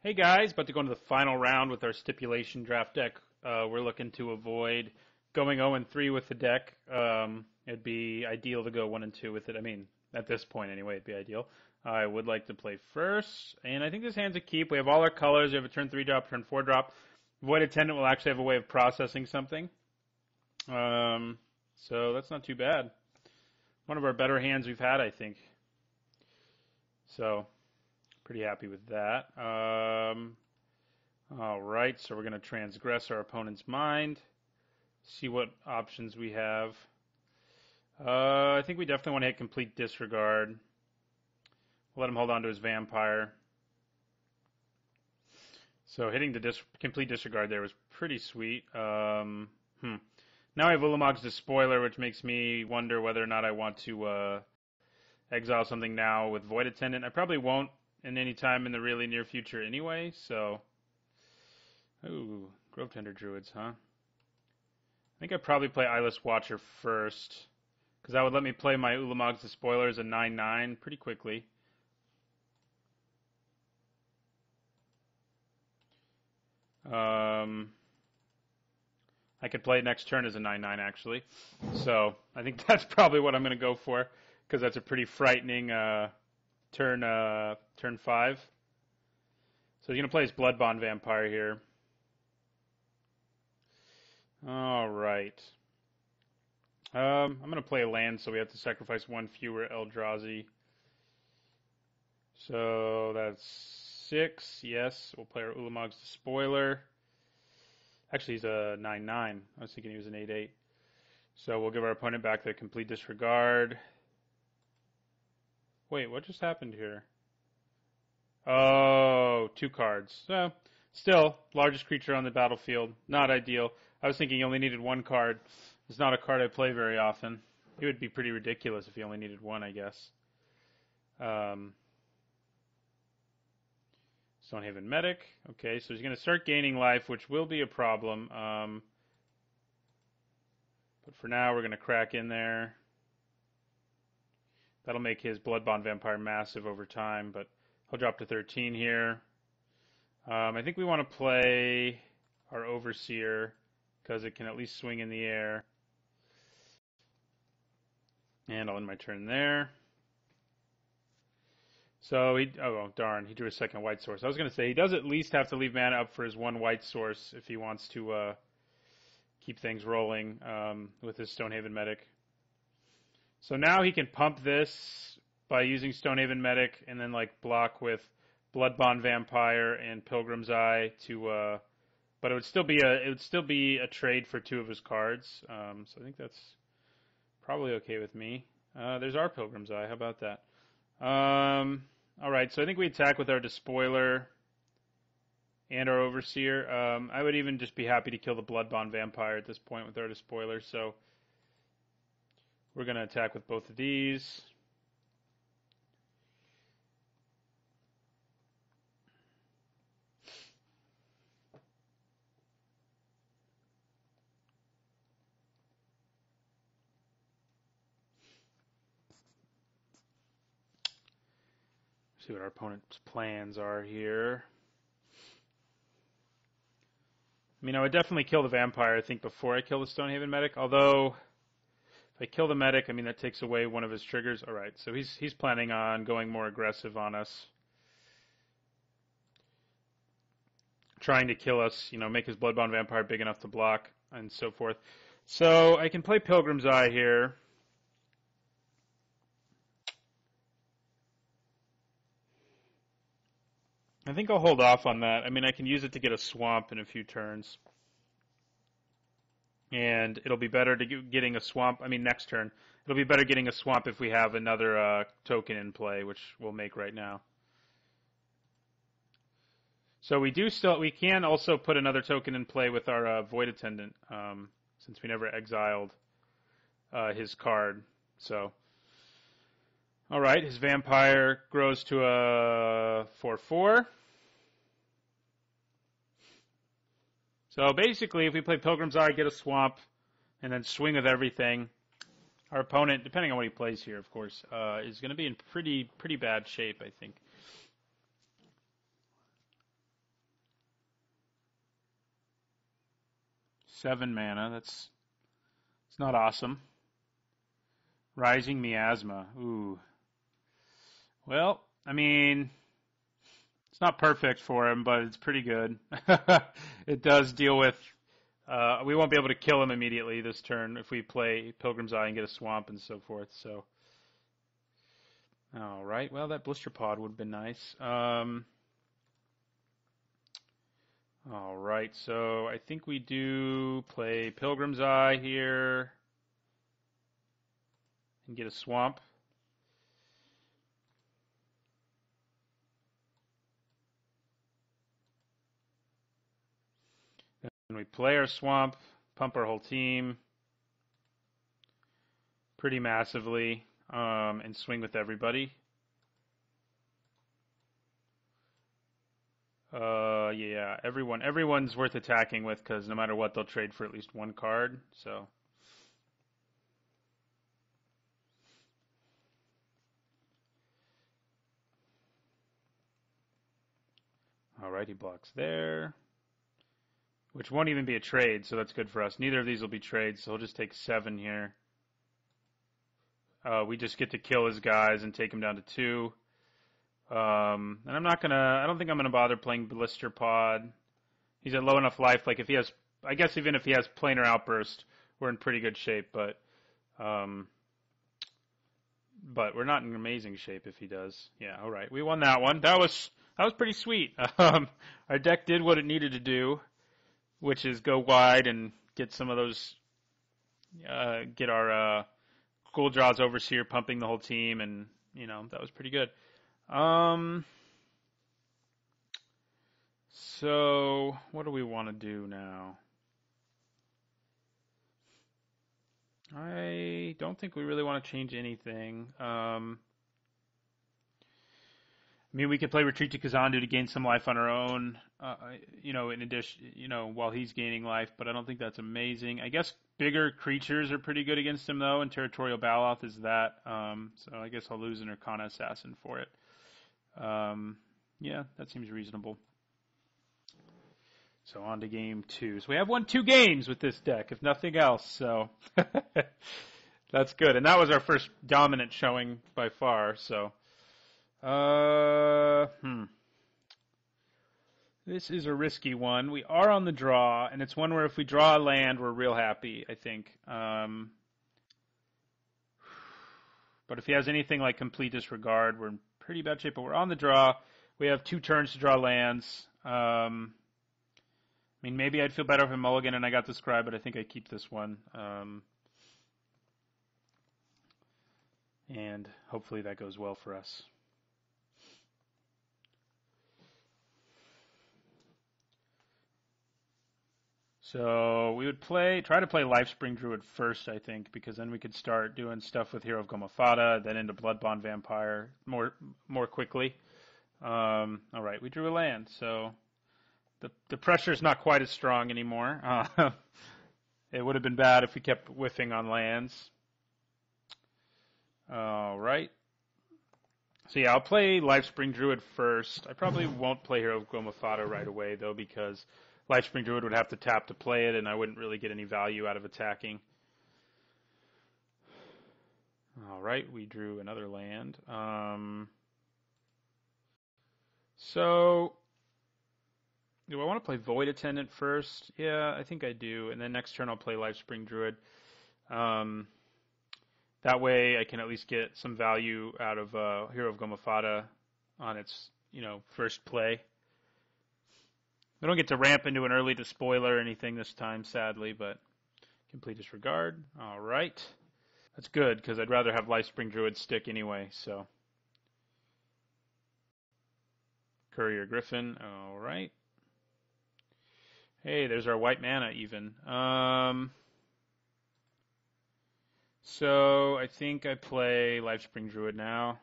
Hey guys, about to go into the final round with our stipulation draft deck. We're looking to avoid going 0-3 with the deck. It'd be ideal to go 1-2 with it. I mean, at this point anyway, it'd be ideal. I would like to play first, and I think this hand's a keep. We have all our colors. We have a turn 3 drop, turn 4 drop. Void Attendant will actually have a way of processing something. So that's not too bad. One of our better hands we've had, I think. So pretty happy with that. All right, so we're going to transgress our opponent's mind, see what options we have. I think we definitely want to hit complete disregard. We'll let him hold on to his vampire. So hitting the complete disregard there was pretty sweet. Now I have Ulamog's Despoiler, which makes me wonder whether or not I want to exile something now with Void Attendant. I probably won't in any time in the really near future anyway, so... Ooh, Grove Tender Druids, huh? I think I'd probably play Eyeless Watcher first, because that would let me play my Ulamog's Despoiler as a 9/9 pretty quickly. I could play it next turn as a 9/9 actually, so I think that's probably what I'm going to go for, because that's a pretty frightening turn 5. So he's going to play his Bloodbond Vampire here. All right. I'm going to play a land, so we have to sacrifice one fewer Eldrazi. So that's 6. Yes, we'll play our Ulamog's Despoiler. Actually, he's a 9/9. I was thinking he was an 8/8. So we'll give our opponent back the complete disregard. Wait, what just happened here? Oh, 2 cards. So, still, largest creature on the battlefield. Not ideal. I was thinking he only needed 1 card. It's not a card I play very often. It would be pretty ridiculous if he only needed 1, I guess. Stonehaven Medic. Okay, so he's going to start gaining life, which will be a problem. But for now, we're going to crack in there. That'll make his Bloodbond Vampire massive over time, but he'll drop to 13 here. I think we want to play our Overseer, because it can at least swing in the air. And I'll end my turn there. So oh darn, he drew a second white source. I was going to say, he does at least have to leave mana up for his 1 white source if he wants to keep things rolling with his Stonehaven Medic. So now he can pump this by using Stonehaven Medic and then block with Bloodbond Vampire and Pilgrim's Eye to but it would still be a trade for 2 of his cards. So I think that's probably okay with me. There's our Pilgrim's Eye. How about that? All right, so I think we attack with our Despoiler and our Overseer. I would even just be happy to kill the Bloodbond Vampire at this point with our Despoiler, so we're going to attack with both of these. See what our opponent's plans are here. I mean, I would definitely kill the Vampire, I think, before I kill the Stonehaven Medic, although if I kill the Medic, I mean, that takes away one of his triggers. All right, so he's planning on going more aggressive on us. Trying to kill us, make his Bloodbound Vampire big enough to block, and so forth. So I can play Pilgrim's Eye here. I think I'll hold off on that. I mean, I can use it to get a swamp in a few turns. And it'll be better to getting a swamp. I mean, next turn. It'll be better getting a swamp if we have another token in play, which we'll make right now. So we can also put another token in play with our Void Attendant, since we never exiled his card. So, all right, his Vampire grows to a 4/4. So basically, if we play Pilgrim's Eye, get a swamp, and then swing with everything, our opponent, depending on what he plays here, of course, is going to be in pretty bad shape, I think. 7 mana. It's not awesome. Rising Miasma. Ooh. Well, I mean, it's not perfect for him, but it's pretty good. It does deal with. We won't be able to kill him immediately this turn if we play Pilgrim's Eye and get a swamp and so forth. So, all right. Well, that Blister Pod would have been nice. All right. So I think we do play Pilgrim's Eye here and get a swamp. Then we play our swamp, pump our whole team pretty massively, and swing with everybody. Yeah, everyone's worth attacking with because no matter what, they'll trade for at least one card. So, all right, he blocks there, which won't even be a trade, so that's good for us. Neither of these will be trades, so he'll just take 7 here. We just get to kill his guys and take him down to 2. And I don't think I'm gonna bother playing Blister Pod. He's at low enough life. Like if he has, I guess even if he has Planar Outburst, we're in pretty good shape. But we're not in amazing shape if he does. Yeah, all right, we won that one. That was pretty sweet. Our deck did what it needed to do, which is go wide and get some of those, get our Cool Draws Overseer pumping the whole team, and that was pretty good. So what do we want to do now? I don't think we really want to change anything. I mean, we could play Retreat to Kazandu to gain some life on our own, in addition, while he's gaining life, but I don't think that's amazing. I guess bigger creatures are pretty good against him, though, and Territorial Baloth is that. So I guess I'll lose an Arcana Assassin for it. Yeah, that seems reasonable. So on to game 2. So we have won 2 games with this deck, if nothing else. So that's good. And that was our first dominant showing by far. So, this is a risky one. We are on the draw, and it's one where if we draw a land, we're real happy, I think. But if he has anything like Complete Disregard, we're in pretty bad shape. But we're on the draw. We have 2 turns to draw lands. I mean, maybe I'd feel better if I mulligan and I got the Scribe, but I think I keep this one. And hopefully that goes well for us. So we would try to play Lifespring Druid first, I think, because then we could start doing stuff with Hero of Gomafada, then into Bloodbond Vampire more quickly. All right, we drew a land, so the pressure is not quite as strong anymore. It would have been bad if we kept whiffing on lands. All right. So yeah, I'll play Lifespring Druid first. I probably won't play Hero of Gomafada right away, though, because Lifespring Druid would have to tap to play it, and I wouldn't really get any value out of attacking. All right, we drew another land. So, do I want to play Void Attendant first? Yeah, I think I do. And then next turn I'll play Lifespring Druid. That way I can at least get some value out of Hero of Gomafada on its, first play. I don't get to ramp into an early despoiler or anything this time, sadly, but Complete Disregard. All right. That's good, because I'd rather have Lifespring Druid stick anyway, so. Courier Griffin. All right. Hey, there's our white mana even. So I think I play Lifespring Druid now.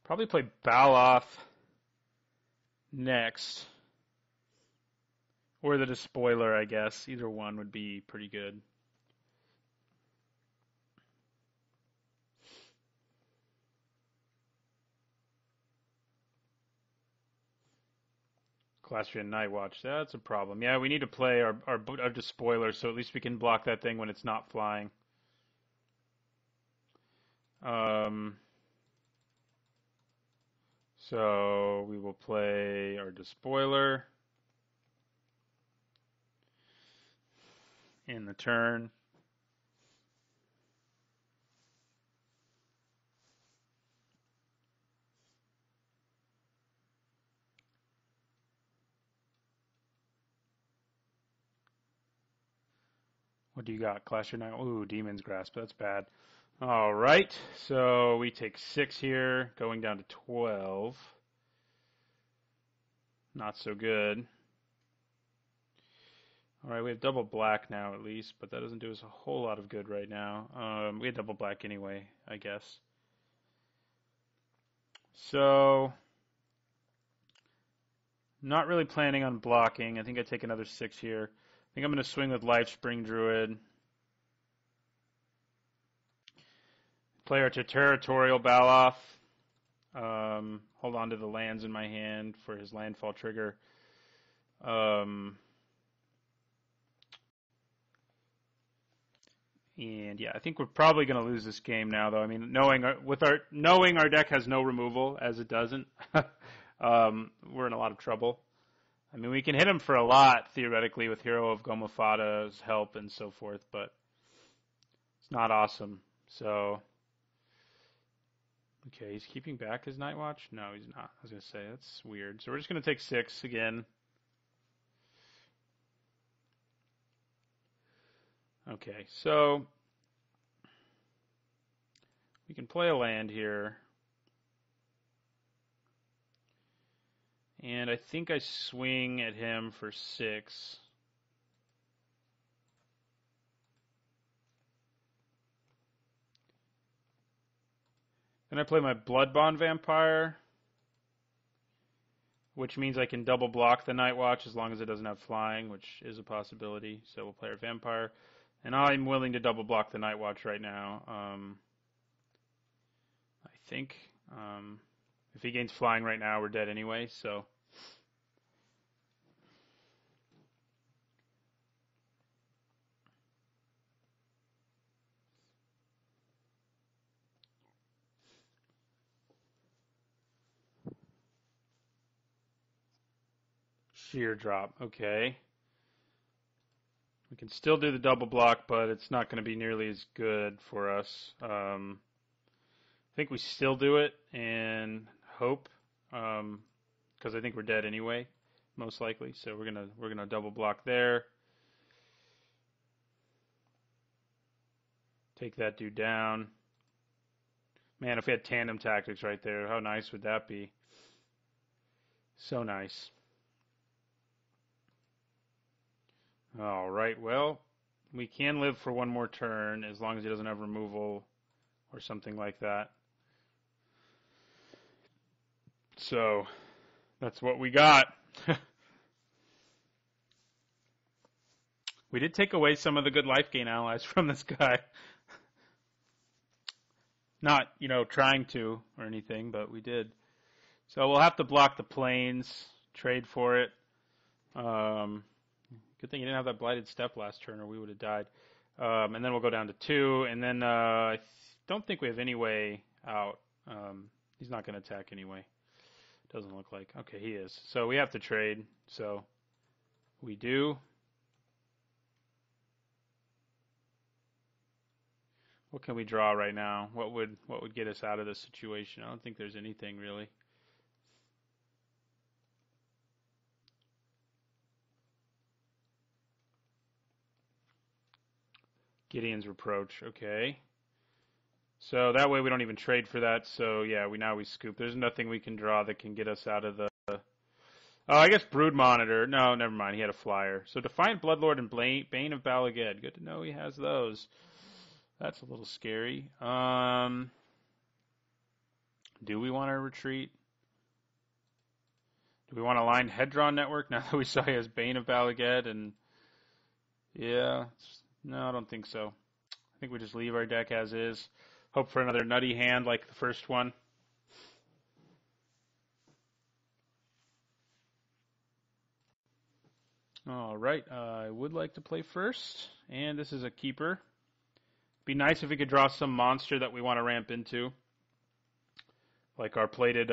Probably play Baloth next. Or the Despoiler, I guess. Either one would be pretty good. Clastrian Night Watch. That's a problem. Yeah, we need to play our Despoiler, so at least we can block that thing when it's not flying. So we will play our Despoiler in the turn. What do you got? Clash of Night? Ooh, Demon's Grasp. That's bad. All right. So we take 6 here, going down to 12. Not so good. All right, we have double black now at least, but that doesn't do us a whole lot of good right now. We had double black anyway, I guess. So, not really planning on blocking. I think I take another 6 here. I think I'm going to swing with Life Spring Druid. Play our Territorial Baloth. Hold on to the lands in my hand for his landfall trigger. And yeah, I think we're probably going to lose this game now, though. I mean, knowing our deck has no removal, as it doesn't, we're in a lot of trouble. I mean, we can hit him for a lot theoretically with Hero of Gomafada's help and so forth, but it's not awesome. So, okay, he's keeping back his Night Watch. No, he's not. I was going to say that's weird. So we're just going to take 6 again. Okay, so we can play a land here. And I think I swing at him for 6. Then I play my Bloodbond Vampire, which means I can double block the Night Watch as long as it doesn't have flying, which is a possibility. So we'll play our Vampire. And I'm willing to double block the Night Watch right now. I think if he gains flying right now, we're dead anyway. So sheer drop. Okay. We can still do the double block, but it's not going to be nearly as good for us. I think we still do it and hope, because I think we're dead anyway, most likely. So we're gonna double block there. Take that dude down. Man, if we had tandem tactics right there, how nice would that be? So nice. All right, well, we can live for one more turn as long as he doesn't have removal or something like that. So that's what we got. We did take away some of the good life gain allies from this guy. Not, trying to or anything, but we did. So we'll have to block the plains, trade for it. Good thing you didn't have that Blighted Step last turn, or we would have died. And then we'll go down to 2, and then I don't think we have any way out. He's not going to attack anyway. Doesn't look like. Okay, he is. So we have to trade. So we do. What can we draw right now? What would get us out of this situation? I don't think there's anything really. Gideon's Reproach. Okay. So that way we don't even trade for that. So yeah, we scoop. There's nothing we can draw that can get us out of the. Oh, I guess Brood Monitor. No, never mind. He had a flyer. So Defiant Bloodlord and Bane of Balaged. Good to know he has those. That's a little scary. Do we want to retreat? Do we want to line Hedron Network now that we saw he has Bane of Balaged? And yeah, no, I don't think so. I think we just leave our deck as is. Hope for another nutty hand like the first one. All right, I would like to play first, and this is a keeper. Be nice if we could draw some monster that we want to ramp into, like our plated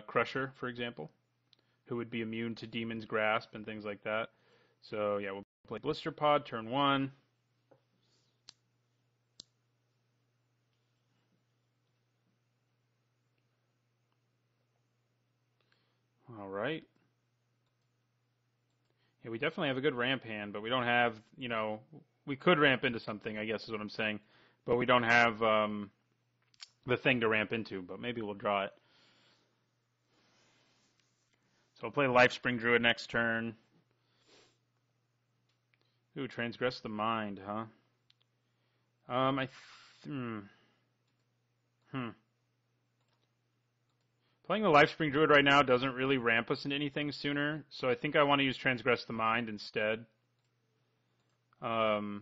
Crusher, for example, who would be immune to Demon's Grasp and things like that. So yeah, we'll play Blister Pod, turn 1. All right. Yeah, we definitely have a good ramp hand, but we don't have, we could ramp into something, I guess is what I'm saying, but we don't have the thing to ramp into, but maybe we'll draw it. So we'll play Lifespring Druid next turn. Ooh, Transgress the Mind, huh? Playing the Lifespring Druid right now doesn't really ramp us into anything sooner, so I think I want to use Transgress the Mind instead. So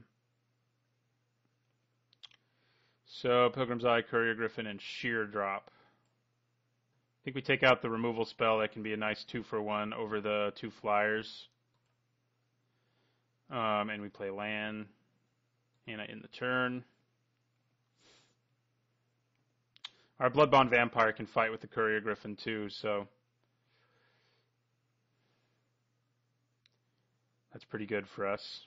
Pilgrim's Eye, Courier Griffin, and Sheer Drop. I think we take out the removal spell. That can be a nice 2-for-1 over the 2 flyers. And we play land, and I end the turn. Our Bloodbound Vampire can fight with the Courier Griffin too, so that's pretty good for us.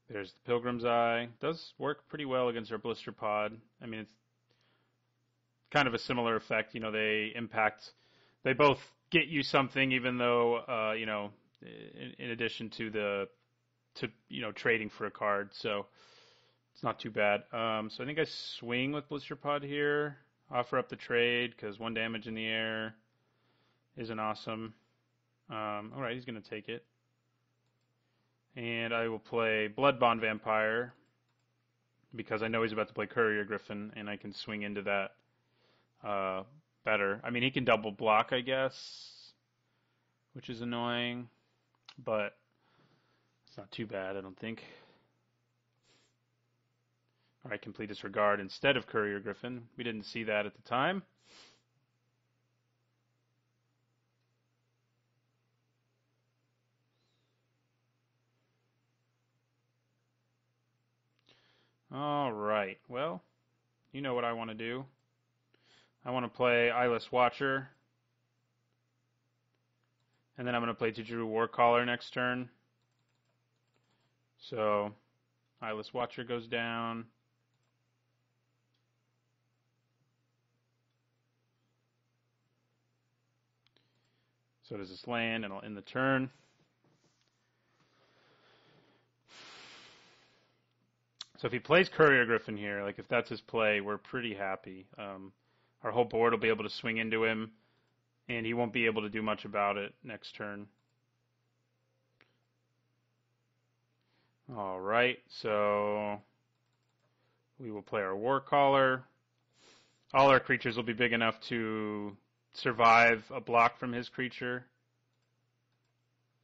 There's the Pilgrim's Eye. Does work pretty well against our Blister Pod. I mean, it's kind of a similar effect. They both get you something, even though, in addition to trading for a card. So it's not too bad. So I think I swing with Blister Pod here. Offer up the trade because 1 damage in the air isn't awesome. All right, he's going to take it. And I will play Bloodbond Vampire because I know he's about to play Courier Griffin, and I can swing into that better. I mean, he can double block, I guess, which is annoying, but it's not too bad, I don't think. All right, Complete Disregard instead of Courier Griffin. We didn't see that at the time. All right, well, you know what I want to do. I want to play Eyeless Watcher. And then I'm going to play Tijuru Warcaller next turn. So, Eyeless Watcher goes down. So does this land, and I'll end the turn. So if he plays Courier Griffin here, like if that's his play, we're pretty happy. Our whole board will be able to swing into him, and he won't be able to do much about it next turn. All right, so we will play our Warcaller. All our creatures will be big enough to survive a block from his creature.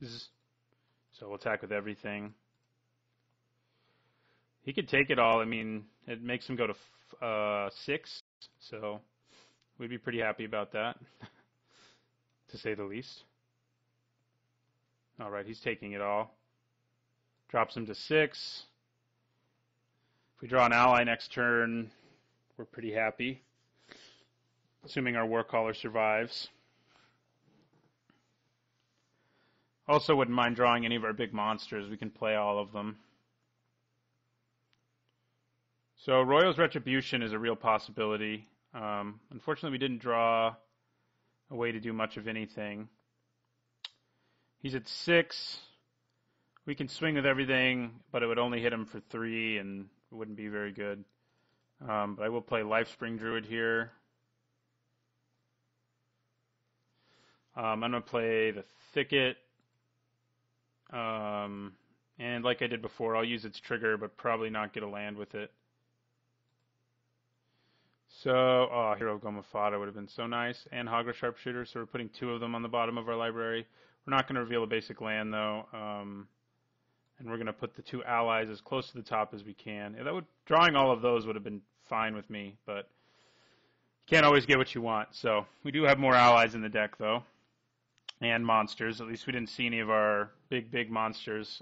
So we'll attack with everything. He could take it all. I mean, it makes him go to 6, so we'd be pretty happy about that, to say the least. All right, he's taking it all. Drops him to 6. If we draw an ally next turn, we're pretty happy, assuming our Warcaller survives. Also wouldn't mind drawing any of our big monsters. We can play all of them. So Royal's Retribution is a real possibility. Unfortunately, we didn't draw a way to do much of anything. He's at 6. We can swing with everything, but it would only hit him for 3, and it wouldn't be very good. But I will play Lifespring Druid here. I'm going to play the Thicket. And like I did before, I'll use its trigger, but probably not get a land with it. So, Hero Gomafata would have been so nice, and Hagra Sharpshooter, so we're putting 2 of them on the bottom of our library. We're not going to reveal a basic land, though, and we're going to put the 2 allies as close to the top as we can. Yeah, drawing all of those would have been fine with me, but you can't always get what you want. So we do have more allies in the deck, though, and monsters. At least we didn't see any of our big monsters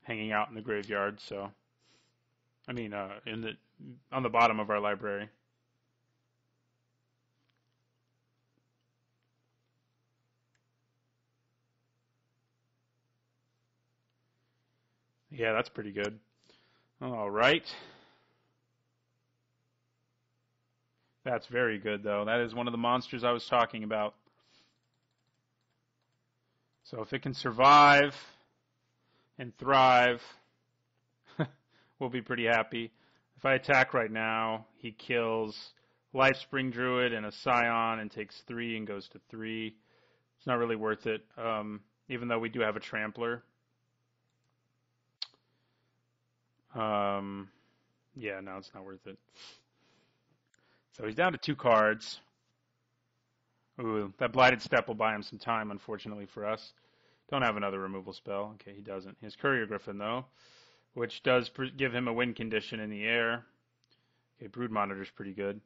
hanging out in the graveyard. So, I mean, on the bottom of our library. Yeah, that's pretty good. All right. That's very good, though. That is one of the monsters I was talking about. So if it can survive and thrive, we'll be pretty happy. If I attack right now, he kills Lifespring Druid and a Scion and takes 3 and goes to 3. It's not really worth it, even though we do have a Trampler. Yeah, no, it's not worth it. So he's down to 2 cards. Ooh, that Blighted Step will buy him some time, unfortunately for us. Don't have another removal spell. Okay, he doesn't. He has Courier Griffin, though, which does give him a win condition in the air. Okay, Brood Monitor's pretty good.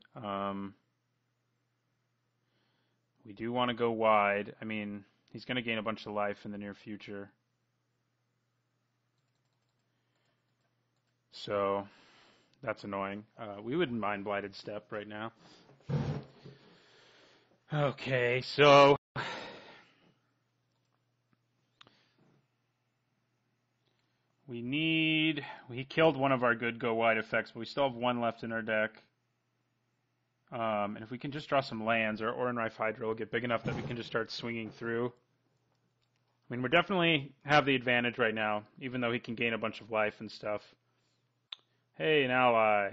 We do want to go wide. I mean, he's going to gain a bunch of life in the near future. So that's annoying. We wouldn't mind Blighted Step right now. Okay, so we killed one of our good go wide effects, but we still have 1 left in our deck. And if we can just draw some lands, our Oran-Rife Hydra will get big enough that we can just start swinging through. I mean, we definitely have the advantage right now, even though he can gain a bunch of life and stuff. Hey, an ally.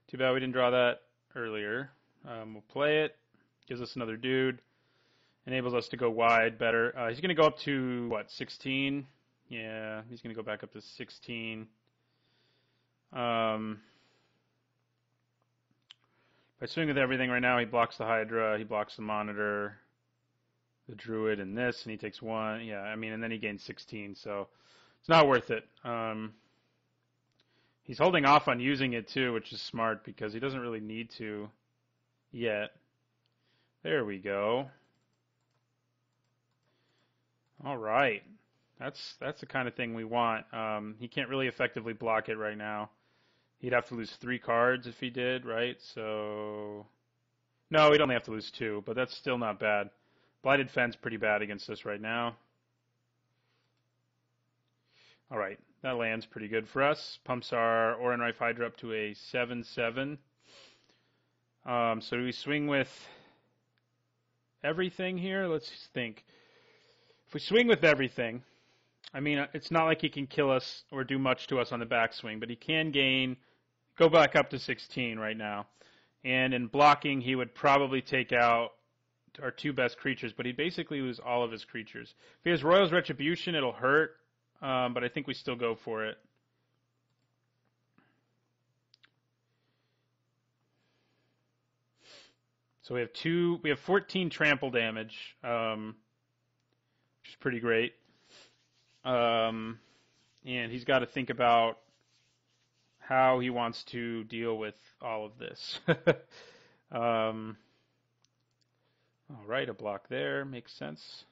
Too bad we didn't draw that earlier. We'll play it. Gives us another dude. Enables us to go wide better. He's going to go up to, what, 16? Yeah, he's going to go back up to 16. If I swing with everything right now, he blocks the Hydra, he blocks the Monitor, the Druid, and this, and he takes 1. Yeah, I mean, and then he gains 16, so it's not worth it. He's holding off on using it, too, which is smart, because he doesn't really need to yet. There we go. All right. That's the kind of thing we want. He can't really effectively block it right now. He'd have to lose 3 cards if he did, right? So, no, he'd only have to lose 2, but that's still not bad. Blighted Fen's pretty bad against us right now. All right, that lands pretty good for us. Pumps our Oran-Rife Hydra up to a 7/7. So do we swing with everything here? Let's think. If we swing with everything, I mean, it's not like he can kill us or do much to us on the backswing, but he can go back up to 16 right now. And in blocking, he would probably take out our 2 best creatures, but he'd basically lose all of his creatures. If he has Royal's Retribution, it'll hurt, but I think we still go for it. So we have 14 trample damage, which is pretty great. And he's got to think about how he wants to deal with all of this. All right, a block there makes sense.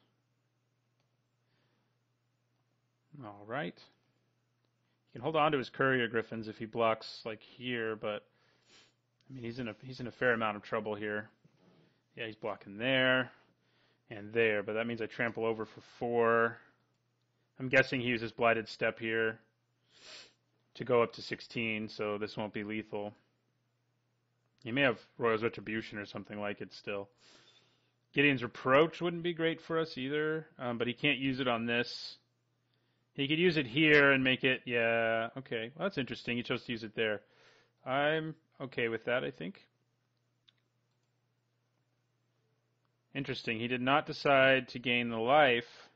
All right. He can hold on to his Courier Griffins if he blocks like here, but I mean he's in a fair amount of trouble here. Yeah, he's blocking there and there, but that means I trample over for 4. I'm guessing he uses Blighted Step here to go up to 16, so this won't be lethal. He may have Royal's Retribution or something like it still. Gideon's Reproach wouldn't be great for us either, but he can't use it on this. He could use it here and make it, yeah, okay. Well, that's interesting. He chose to use it there. I'm okay with that, I think. Interesting. He did not decide to gain the life,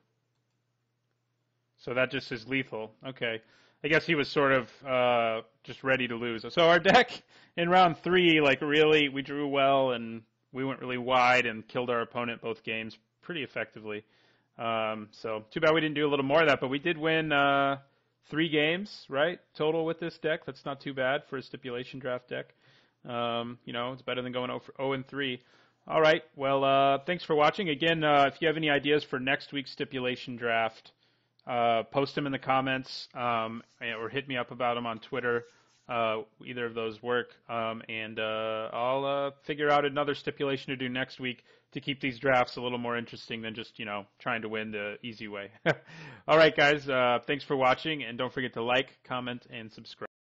so that just is lethal. Okay. I guess he was sort of just ready to lose. So our deck in round 3, like really, we drew well and we went really wide and killed our opponent both games pretty effectively. So too bad we didn't do a little more of that, but we did win 3 games, right, total with this deck. That's not too bad for a stipulation draft deck. It's better than going 0-3. All right. Well, thanks for watching. Again, if you have any ideas for next week's stipulation draft, post them in the comments or hit me up about them on Twitter. Either of those work. And I'll figure out another stipulation to do next week to keep these drafts a little more interesting than just, trying to win the easy way. All right, guys. Thanks for watching. And don't forget to like, comment, and subscribe.